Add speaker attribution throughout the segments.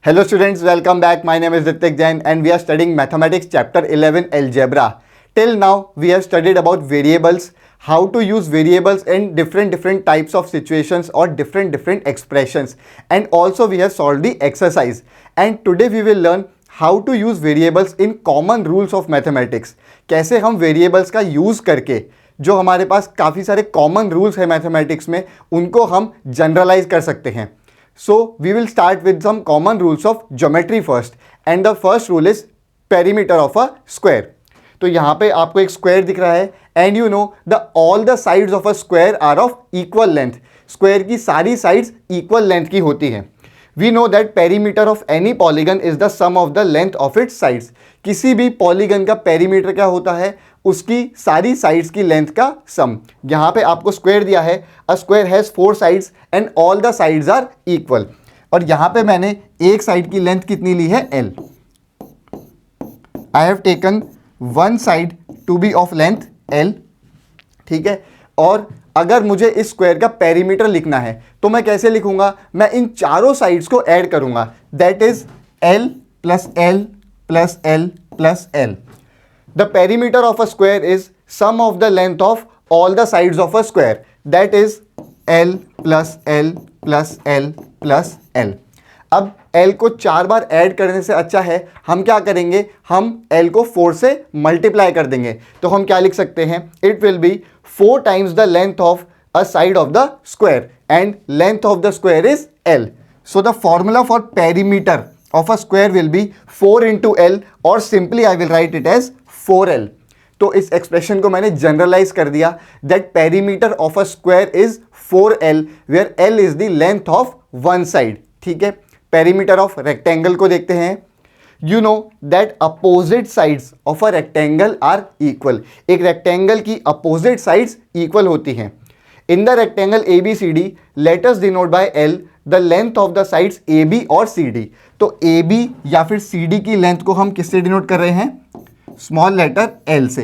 Speaker 1: Hello students, welcome back. My name is Ritik Jain and we are studying Mathematics chapter 11 Algebra. Till now we have studied about variables, how to use variables in different types of situations or different expressions, and also we have solved the exercise. And today we will learn how to use variables in common rules of mathematics. कैसे हम variables का use करके जो हमारे पास काफ़ी सारे common rules है mathematics में उनको हम जनरलाइज कर सकते हैं. So we will start with some common rules of geometry first, and the first rule is perimeter of a square. तो यहाँ पे आपको एक स्क्वायर दिख रहा है and you know the all the sides of a square are of equal length. Square की सारी साइड्स इक्वल लेंथ की होती हैं. We know that perimeter of any polygon is the sum of the length of its sides. किसी भी polygon का perimeter क्या होता है? उसकी सारी साइड्स की लेंथ का सम. यहाँ पे आपको स्क्वायर दिया है, a square has 4 sides and all the sides are equal. और यहाँ पे मैंने एक साइड की लेंथ कितनी ली है? L. I have taken one side to be of length L. ठीक है. और अगर मुझे इस स्क्वायर का पेरीमीटर लिखना है तो मैं कैसे लिखूंगा? मैं इन चारों साइड्स को ऐड करूंगा. That is L plus L plus L plus L. The perimeter of a square is sum of the length of all the sides of a square. That is L plus L plus L plus L. अब L को 4 बार add करने से अच्छा है हम क्या करेंगे? हम L को 4 से मल्टीप्लाई कर देंगे. तो हम क्या लिख सकते हैं? It will be 4 times the length of a side of the square and length of the square is L. So the formula for perimeter of a square will be 4 into L, or simply I will write it as 4L. तो इस expression को मैंने generalise कर दिया that perimeter of a square is 4L where L is the length of one side. ठीक है. Perimeter of rectangle को देखते हैं. You know that opposite sides of a rectangle are equal. एक रेक्टेंगल की अपोजिट साइड्स इक्वल होती हैं. In the rectangle ABCD let us denote by L the length of the sides AB और CD. तो AB या फिर CD की length को हम किससे डिनोट कर रहे हैं? स्मॉल लेटर L से.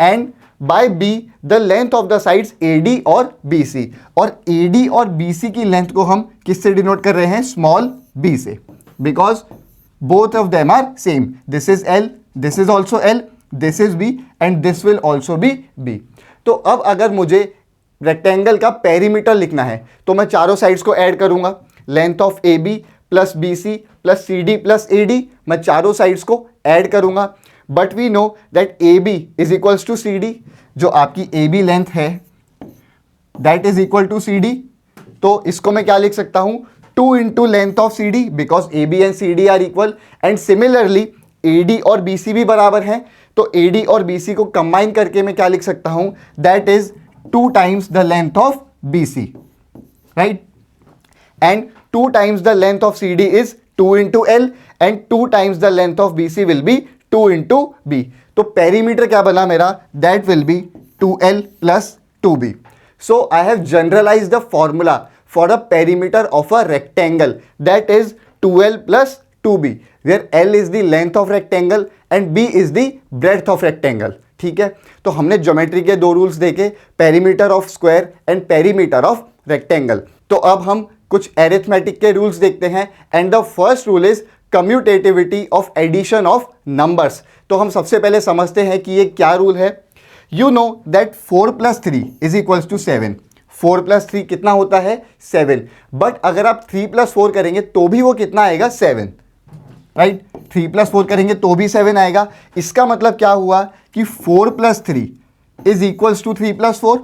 Speaker 1: And by B the length of the sides AD और BC. और AD और BC की लेंथ को हम किससे डिनोट कर रहे हैं? स्मॉल b से. Because both of them are same. This is L, this is also L, this is B and this will also be B. तो अब अगर मुझे रेक्टेंगल का पेरीमीटर लिखना है तो मैं चारों साइड्स को ऐड करूंगा. Length of AB plus BC plus CD plus AD. मैं चारों साइड्स को ऐड करूंगा. But we know that AB is equals to CD. जो आपकी AB लेंथ है that is equal to CD. तो इसको मैं क्या लिख सकता हूं? 2 into length of CD because AB and CD are equal. And similarly AD और BC भी बराबर हैं. तो AD और BC को कंबाइन करके मैं क्या लिख सकता हूं? That is 2 times the length of BC. Right. And 2 times the length of CD is 2 into L and 2 times the length of BC will be 2 into B. तो पेरीमीटर क्या बना मेरा? That will be 2L plus 2B. So I have generalise the formula for a perimeter of a rectangle that is 2L plus 2B where L is the length of rectangle and B is the breadth of rectangle. ठीक है. तो हमने geometry के 2 rules देखे, perimeter of square and perimeter of rectangle. तो अब हम कुछ एरिथमेटिक के रूल्स देखते हैं. And the first rule is commutativity of addition of numbers. तो हम सबसे पहले समझते हैं कि ये क्या रूल है. You know that 4 plus 3 is equals to 7. 4 plus 3 कितना होता है? 7. बट अगर आप 3 प्लस 4 करेंगे तो भी वो कितना आएगा? 7. राइट. 3 प्लस 4 करेंगे तो भी 7 आएगा. इसका मतलब क्या हुआ कि 4 plus 3 is equals to 3 plus 4.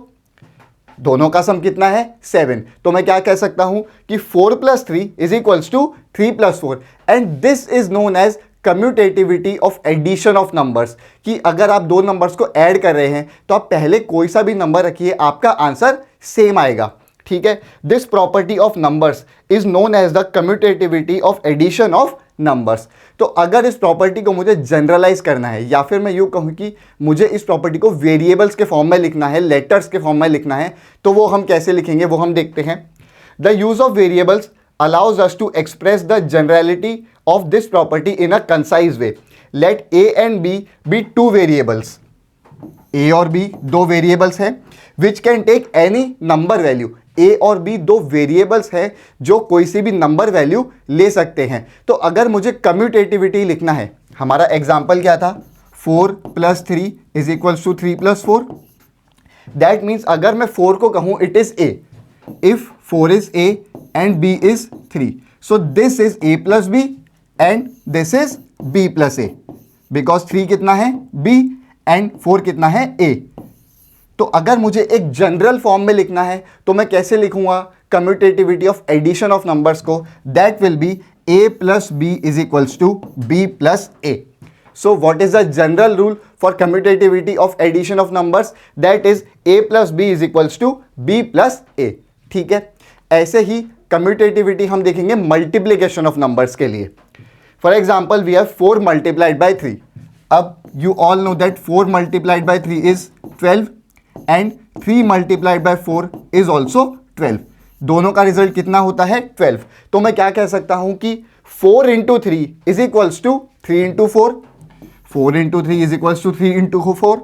Speaker 1: दोनों का सम कितना है? 7. तो मैं क्या कह सकता हूं कि 4 plus 3 is equals to 3 plus 4. And this is known as commutativity of addition of numbers. कि अगर आप 2 नंबर्स को ऐड कर रहे हैं तो आप पहले कोई सा भी नंबर रखिए, आपका आंसर सेम आएगा. ठीक है. This property of numbers is known as the commutativity of addition of numbers. तो अगर इस प्रॉपर्टी को मुझे जनरलाइज करना है या फिर मैं यूँ कहूँ कि मुझे इस प्रॉपर्टी को वेरिएबल्स के फॉर्म में लिखना है, लेटर्स के फॉर्म में लिखना है, तो वो हम कैसे लिखेंगे वो हम देखते हैं. The use of variables allows us to express the generality of this property in a concise way. Let A and B be 2 variables. A और B 2 variables हैं which can take any number value. ए और B दो variables हैं जो कोई सी भी number value ले सकते हैं। तो अगर मुझे कम्यूटेटिविटी लिखना है, हमारा एग्जाम्पल क्या था, 4 + 3 = 3 + 4। दैट मीन्स अगर मैं 4 को कहूँ it is a, if 4 is a and b is 3, so this is a + b and this is b + a, because 3 कितना है b एंड 4 कितना है a। तो अगर मुझे एक जनरल फॉर्म में लिखना है तो मैं कैसे लिखूंगा commutativity of addition of numbers को, that will be a + b = b + a। So what is the general rule for commutativity of addition of numbers? That is a + b = b + a। ठीक है, ऐसे ही commutativity हम देखेंगे multiplication of numbers के लिए। For example, we have 4 × 3। अब you all know that 4 × 3 is 12 and 3 × 4 is also 12। दोनों का रिजल्ट कितना होता है 12। तो मैं क्या कह सकता हूं कि 4 × 3 = 3 × 4, 4 × 3 = 3 × 4,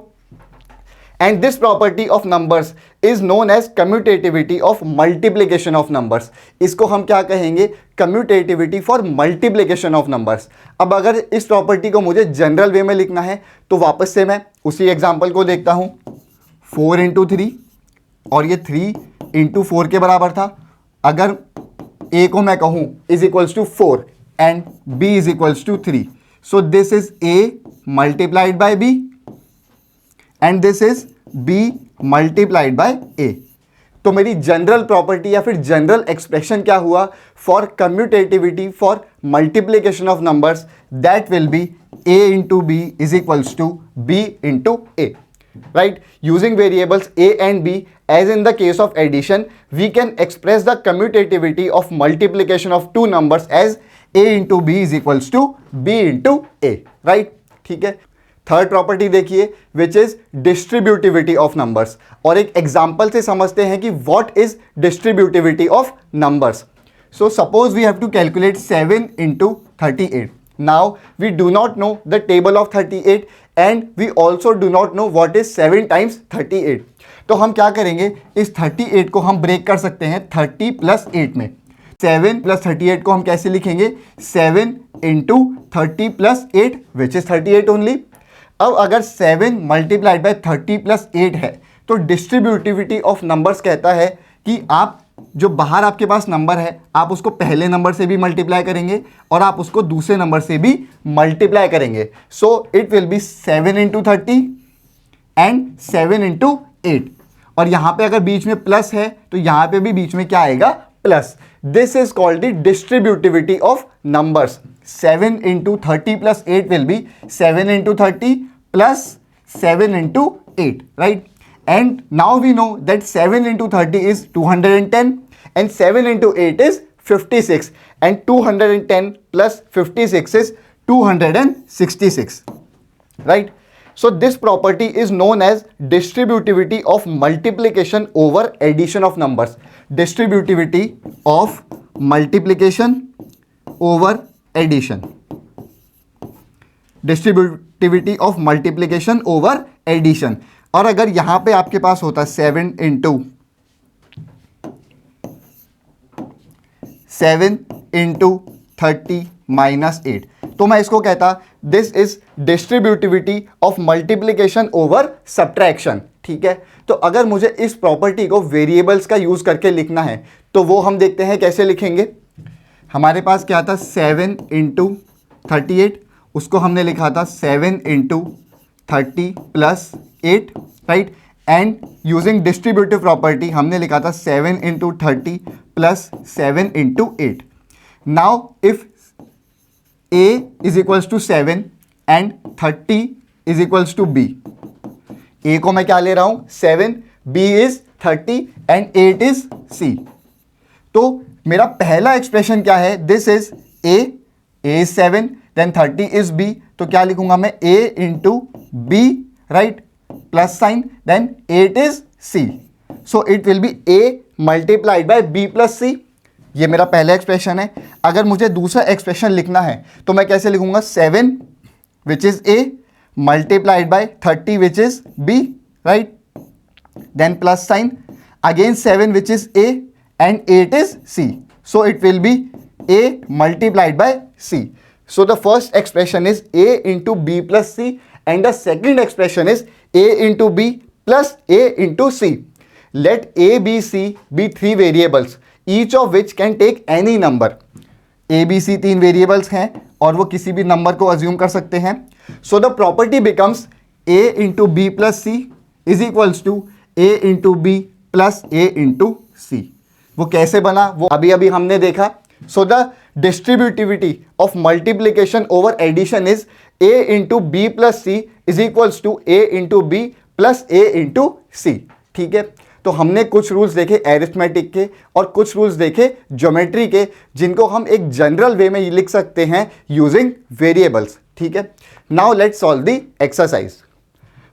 Speaker 1: and this property of numbers is known as commutativity of multiplication of numbers। इसको हम क्या कहेंगे, commutativity for multiplication of numbers। अब अगर इस प्रॉपर्टी को मुझे जनरल वे में लिखना है तो वापस से मैं उसी एग्जांपल को देखता हूं, 4 × 3 और ये 3 × 4 के बराबर था। अगर a को मैं कहूं = 4 and b = 3, so this is a multiplied by b and this is b multiplied by a। तो मेरी जनरल प्रॉपर्टी या फिर जनरल एक्सप्रेशन क्या हुआ for commutativity for multiplication of numbers, that will be a × b = b × a। right, using variables a and b as in the case of addition, we can express the commutativity of multiplication of two numbers as a × b = b × a। right, ठीक है। Third property देखिए which is distributivity of numbers, और एक example से समझते हैं कि what is distributivity of numbers. So suppose we have to calculate 7 × 38। Now we do not know the table of 38 and we also do not know what is 7 × 38। तो हम क्या करेंगे, इस 38 को हम ब्रेक कर सकते हैं 30 + 8 में। 7 + 38 को हम कैसे लिखेंगे, 7 × 30 + 8 विच इज 38 ओनली। अब अगर 7 × 30 + 8 है तो डिस्ट्रीब्यूटिविटी ऑफ नंबर्स कहता है कि आप जो बाहर आपके पास नंबर है आप उसको पहले नंबर से भी मल्टीप्लाई करेंगे और आप उसको दूसरे नंबर से भी मल्टीप्लाई करेंगे। सो इट विल बी 7 × 30 एंड 7 × 8, और यहाँ पे अगर बीच में प्लस है तो यहाँ पे भी बीच में क्या आएगा, plus. This is called the distributivity of numbers. 7 × 30 + 8 will be 7 × 30 plus 7 × 8, right? And now we know that 7 × 30 is 210 and 7 × 8 is 56 and 210 plus 56 is 266, right? So this property is known as distributivity of multiplication over addition of numbers. Distributivity of multiplication over addition. Distributivity of multiplication over addition. और अगर यहां पे आपके पास होता 7 × 30 - 8, तो मैं इसको कहता this is distributivity of multiplication over subtraction. ठीक है, तो अगर मुझे इस प्रॉपर्टी को वेरिएबल्स का यूज करके लिखना है तो वो हम देखते हैं कैसे लिखेंगे। हमारे पास क्या था, 7 × 38, उसको हमने लिखा था 7 × 30 + 8, right. And using distributive property हमने लिखा था 7 × 30 + 7 × 8। Now if a = 7 and 30 = b, a को मैं क्या ले रहा हूं 7, b is 30 and 8 is c। तो मेरा पहला एक्सप्रेशन क्या है, दिस इज a is 7 देन 30 is b, तो क्या लिखूंगा मैं a × b, right, plus sign, then 8 is c, so it will be a multiplied by b + c। ये मेरा पहला एक्सप्रेशन है। अगर मुझे दूसरा एक्सप्रेशन लिखना है तो मैं कैसे लिखूंगा, 7 which is a multiplied by 30 which is b, right, then plus sign. again 7 which is A and 8 is C. So it will be A multiplied by C. So the first expression is A into B plus C and the second expression is A into B plus A into C. Let A, B, C be three variables each of which can take any number. A, B, C तीन variables हैं और वो किसी भी number को assume कर सकते हैं. So the property becomes A into B plus C is equals to A into B plus A into C. वो कैसे बना वो अभी अभी हमने देखा. So the distributivity of multiplication over addition is A into B plus C is equals to A into B plus A into C. ठीक है, तो हमने कुछ रूल्स देखे एरिथमेटिक के और कुछ रूल्स देखे ज्योमेट्री के जिनको हम एक जनरल वे में लिख सकते हैं यूजिंग वेरिएबल्स. ठीक है, now let's solve the exercise.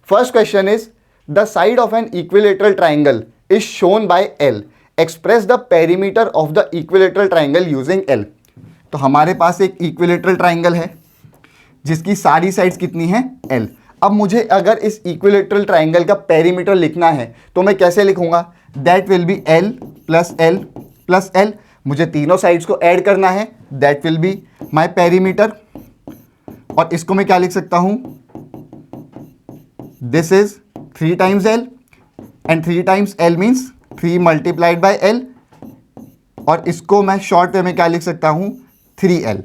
Speaker 1: First question is the side of an equilateral triangle is shown by L. Express the perimeter of the equilateral triangle using L. तो हमारे पास एक इक्विलेटरल ट्राइंगल है जिसकी सारी sides कितनी हैं L. अब मुझे अगर इस इक्विलेटरल ट्राइंगल का पेरीमीटर लिखना है तो मैं कैसे लिखूंगा? That will B L plus L plus L. मुझे तीनों साइड्स को ऐड करना है, that will be my perimeter. और इसको मैं क्या लिख सकता हूं? This is 3 times L and 3 times L means 3 multiplied by L. और इसको मैं शॉर्ट वे में क्या लिख सकता हूं? 3L.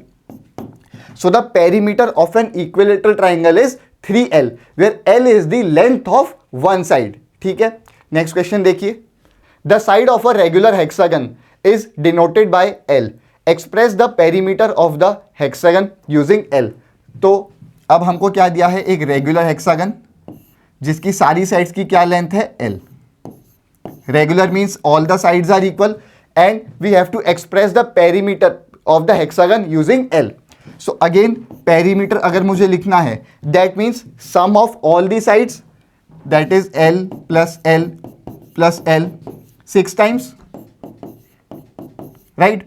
Speaker 1: So the perimeter of an equilateral triangle is 3L where L is the length of one side. ठीक है, नेक्स्ट क्वेश्चन देखिए. The side of a regular hexagon is denoted bye L. Express the perimeter of the hexagon using L. तो अब हमको क्या दिया है? एक रेगुलर हेक्सागन जिसकी सारी साइड्स की क्या लेंथ है? L. Regular means all the sides are equal and we have to express the perimeter of the hexagon using L. So again perimeter अगर मुझे लिखना है that means sum of all the sides that is L plus L plus L 6 times, right.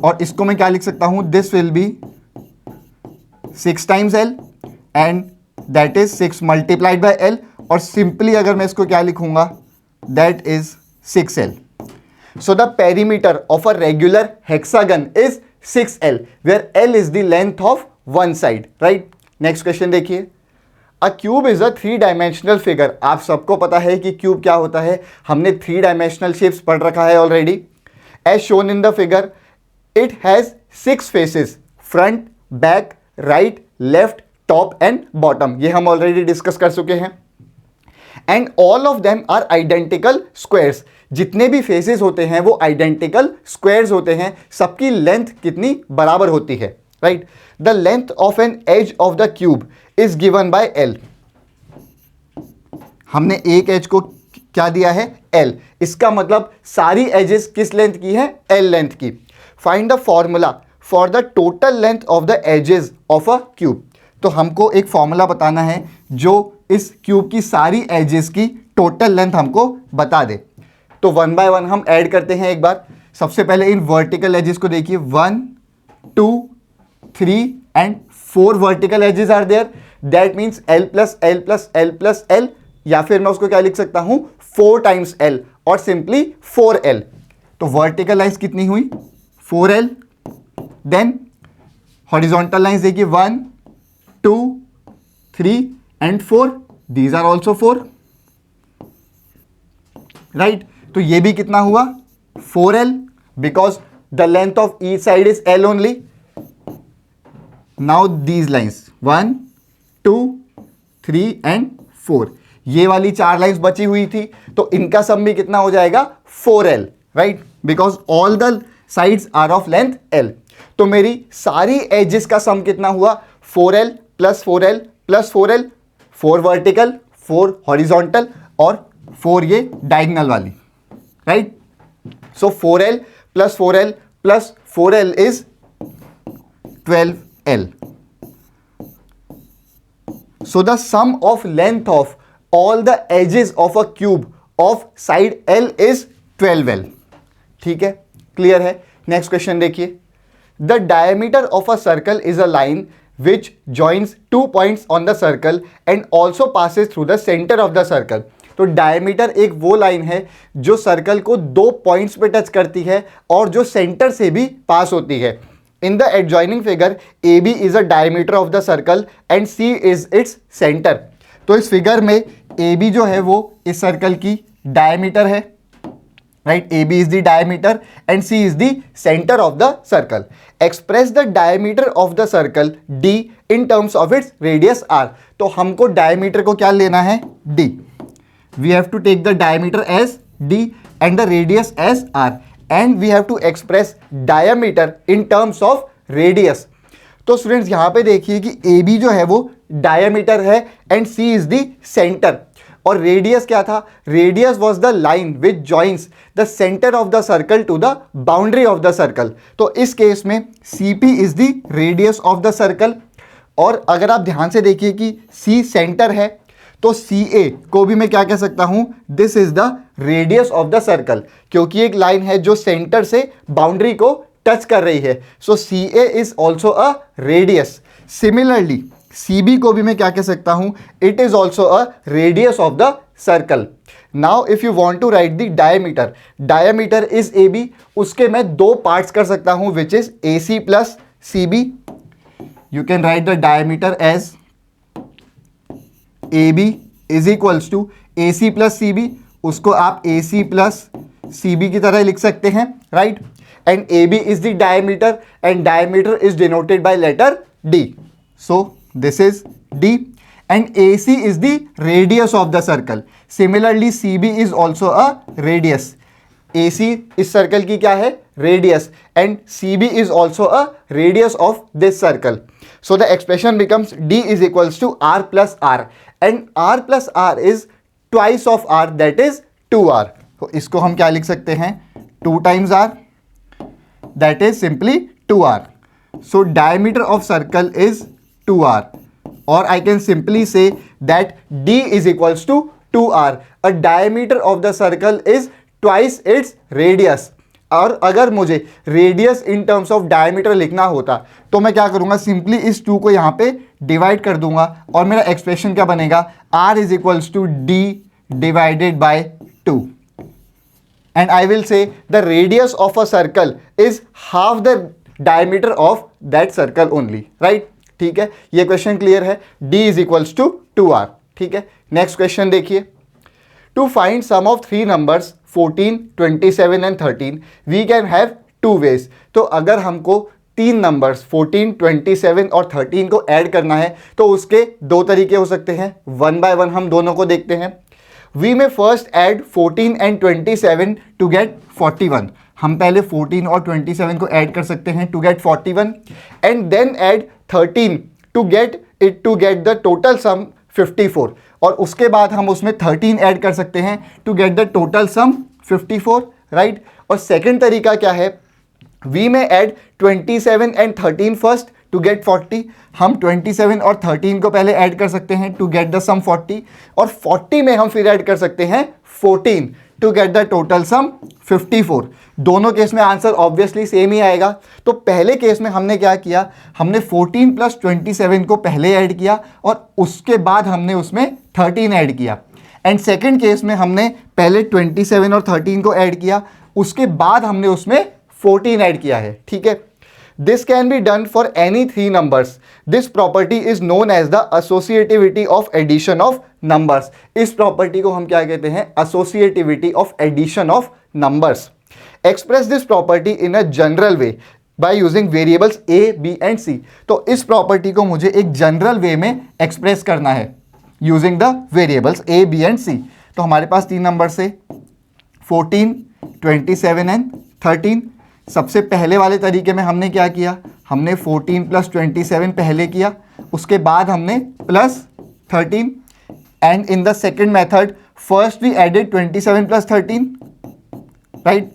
Speaker 1: और इसको मैं क्या लिख सकता हूं? This will be 6 times L and that is 6 multiplied by L. और सिंपली अगर मैं इसको क्या लिखूंगा? That is 6L. So the perimeter of a regular hexagon is 6L where L is the length of one side, right? Next question देखिए. A cube is a 3 dimensional figure. आप सबको पता है कि क्यूब क्या होता है, हमने 3 डायमेंशनल शेप्स पढ़ रखा है already. As shown in the figure it has 6 faces, front, back, right, left, top and bottom. ये हम ऑलरेडी डिस्कस कर चुके हैं. And all of them are identical squares. जितने भी फेसेस होते हैं वो आइडेंटिकल स्क्वायर्स होते हैं. सबकी लेंथ कितनी बराबर होती है, right. The length of an edge of the cube is given by L. हमने एक एज को क्या दिया है? L. इसका मतलब सारी एजेस किस लेंथ की है? L लेंथ की. Find the formula for the total length of the edges of a cube. तो हमको एक फॉर्मूला बताना है जो इस क्यूब की सारी एजेस की टोटल लेंथ हमको बता दे. तो 1 बाय 1 हम ऐड करते हैं एक बार. सबसे पहले इन वर्टिकल एजेस को देखिए. 1 2 3 and 4 vertical edges are there. That means L plus L plus L plus L, या फिर मैं उसको क्या लिख सकता हूं? 4 टाइम्स L और सिंपली 4L. तो वर्टिकल लाइन्स कितनी हुई? 4L. देन हॉरिजॉन्टल लाइन्स देखिए 1 2 3 and 4. These are also 4, right. तो ये भी कितना हुआ? 4L because the length of each side is L only. Now these lines 1 2 3 and 4. ये वाली 4 लाइन्स बची हुई थी तो इनका सम भी कितना हो जाएगा? 4L, right, because all the sides are of length L. तो मेरी सारी एजेस का सम कितना हुआ? 4L plus 4L plus 4L. 4 vertical, 4 horizontal और 4 ये डायगनल वाली, right. So 4L plus 4L plus 4L is 12L. So the sum of length of all the edges of a cube of side L is 12L. ठीक है, clear है. Next question देखिए. The diameter of a circle is a line which joins 2 points on the circle and also passes through the center of the circle. तो diameter एक वो line है जो circle को दो पॉइंट्स पे टच करती है और जो सेंटर से भी पास होती है. In the adjoining figure A B is a diameter of the circle and C is its centre. तो इस फिगर में ए बी जो है वो इस सर्कल की डायमीटर है, right? AB is the diameter and C is the center of the circle. Express the diameter of the circle D in terms of its radius R. तो हमको diameter को क्या लेना है? D. We have to take the diameter as D and the radius as R. And we have to express diameter in terms of radius. तो students यहाँ पे देखिए कि AB जो है वो diameter है and C is the center. और रेडियस क्या था? Radius was the line which joins the centre of the circle to the boundary of the circle. तो इस केस में CP is the radius of the circle. और अगर आप ध्यान से देखिए कि C सेंटर है तो CA को भी मैं क्या कह सकता हूं? This is the radius of the circle, क्योंकि एक लाइन है जो सेंटर से बाउंड्री को टच कर रही है. So CA is also a radius. Similarly CB को भी मैं क्या कह सकता हूं? It is also a radius of the circle. Now if you want to write the diameter, diameter is AB. उसके मैं दो पार्ट्स कर सकता हूं which is AC plus CB. You can write the diameter as AB is equals to AC plus CB. उसको आप AC plus CB की तरह लिख सकते हैं, right? And AB is the diameter and diameter is denoted by letter D. So this is D and AC is the radius of the circle. Similarly CB is also a radius. AC इस circle की क्या है? Radius. And CB is also a radius of this circle. So the expression becomes D is equals to R plus R. And R plus R is twice of R, that is 2R. तो इसको हम क्या लिख सकते हैं? 2 times R, that is simply 2R. So diameter of circle is 2R. Or I can simply say that D is equals to 2R. A diameter of the circle is twice its radius. और अगर मुझे radius in terms of diameter लिखना होता तो मैं क्या करूंगा? Simply इस 2 को यहाँ पे डिवाइड कर दूंगा और मेरा एक्सप्रेशन क्या बनेगा? R is equals to D divided by 2. And I will say the radius of a circle is half the diameter of that circle only, right? ठीक है, ये क्वेश्चन क्लियर है. D is equals to 2R. ठीक है, next question देखिए. To find sum of 3 numbers 14, 27 and 13 we can have 2 ways. तो अगर हमको 3 नंबर्स 14, 27 और 13 को ऐड करना है तो उसके 2 तरीके हो सकते हैं. 1 बाय 1 हम दोनों को देखते हैं. We may first add 14 and 27 to get 41. हम पहले 14 और 27 को ऐड कर सकते हैं to get 41 and then add 13 to get the total sum 54. और उसके बाद हम उसमें 13 ऐड कर सकते हैं to get the total sum 54, right? और सेकेंड तरीका क्या है? We may add 27 and 13 first to get 40. हम 27 और 13 को पहले ऐड कर सकते हैं टू गेट द सम 40 और 40 में हम फिर ऐड कर सकते हैं 14 to get the total sum 54. दोनों केस में आंसर ऑब्वियसली सेम ही आएगा. तो पहले केस में हमने क्या किया? हमने 14 प्लस 27 को पहले ऐड किया और उसके बाद हमने उसमें 13 ऐड किया. एंड सेकेंड केस में हमने पहले 27 और 13 को ऐड किया, उसके बाद हमने उसमें 14 ऐड किया है. ठीक है, this can be done for any 3 numbers. This property is known as the associativity of addition of numbers. इस प्रॉपर्टी को हम क्या कहते हैं? Associativity of addition of numbers. Express this property in a general way by using variables A, B and C. तो इस property को मुझे एक जनरल वे में एक्सप्रेस करना है using the variables A, B and C. तो हमारे पास 3 नंबर से 14, 27 एंड 13. सबसे पहले वाले तरीके में हमने क्या किया? हमने 14 प्लस 27 पहले किया, उसके बाद हमने plus 13. And in the second method first we added 27 plus 13, right?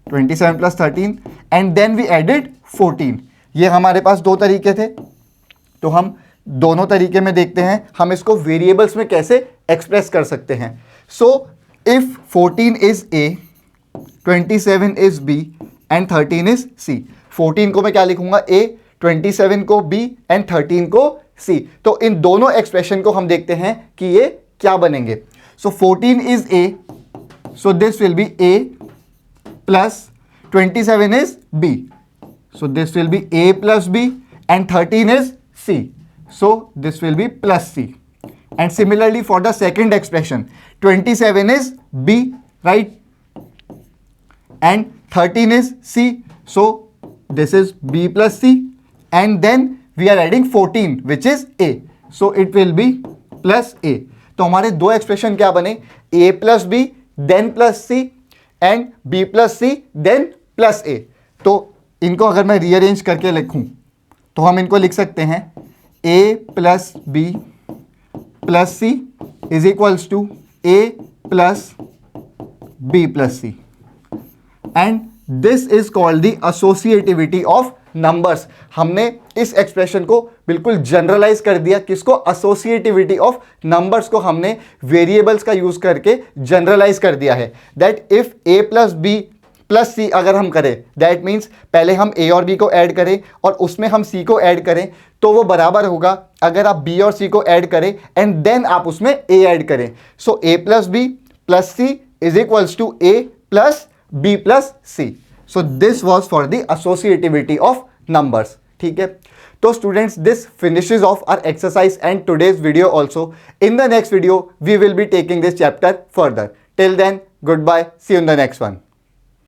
Speaker 1: 27 plus 13 and then we added 14. ये हमारे पास 2 तरीके थे. तो हम दोनों तरीके में देखते हैं हम इसको वेरिएबल्स में कैसे एक्सप्रेस कर सकते हैं. So if 14 is A, 27 is B and 13 is C. 14 को मैं क्या लिखूंगा? A, 27 को B एंड 13 को C. तो इन दोनों एक्सप्रेशन को हम देखते हैं कि ये क्या बनेंगे. So 14 is A. So this will be A plus 27 is B. So this will be A plus B and 13 is C. So this will be plus C. And similarly for the second expression, 27 is B, right? And 13 is C. So this is B plus C. And then we are adding 14 which is A. So it will be plus A. तो हमारे दो expression क्या बने? A plus B then plus C and B plus C then plus A. तो इनको अगर मैं rearrange करके लिखूं तो हम इनको लिख सकते हैं A plus B plus C is equals to A plus B plus C. And this is called the associativity of numbers. हमने इस एक्सप्रेशन को बिल्कुल जनरलाइज कर दिया. किसको? एसोसिएटिविटी ऑफ नंबर्स को हमने वेरिएबल्स का यूज करके जनरलाइज कर दिया है. That if a plus B plus C अगर हम करें, दैट मीन्स पहले हम a और b को ऐड करें और उसमें हम c को ऐड करें तो वो बराबर होगा अगर आप b और c को ऐड करें एंड देन आप उसमें a ऐड करें. So a plus B plus C is equals to a plus b plus c. So this was for the associativity of numbers. ठीक है. तो students, this finishes off our exercise and today's video also. In the next video, we will be taking this chapter further. Till then, goodbye. See you in the next one.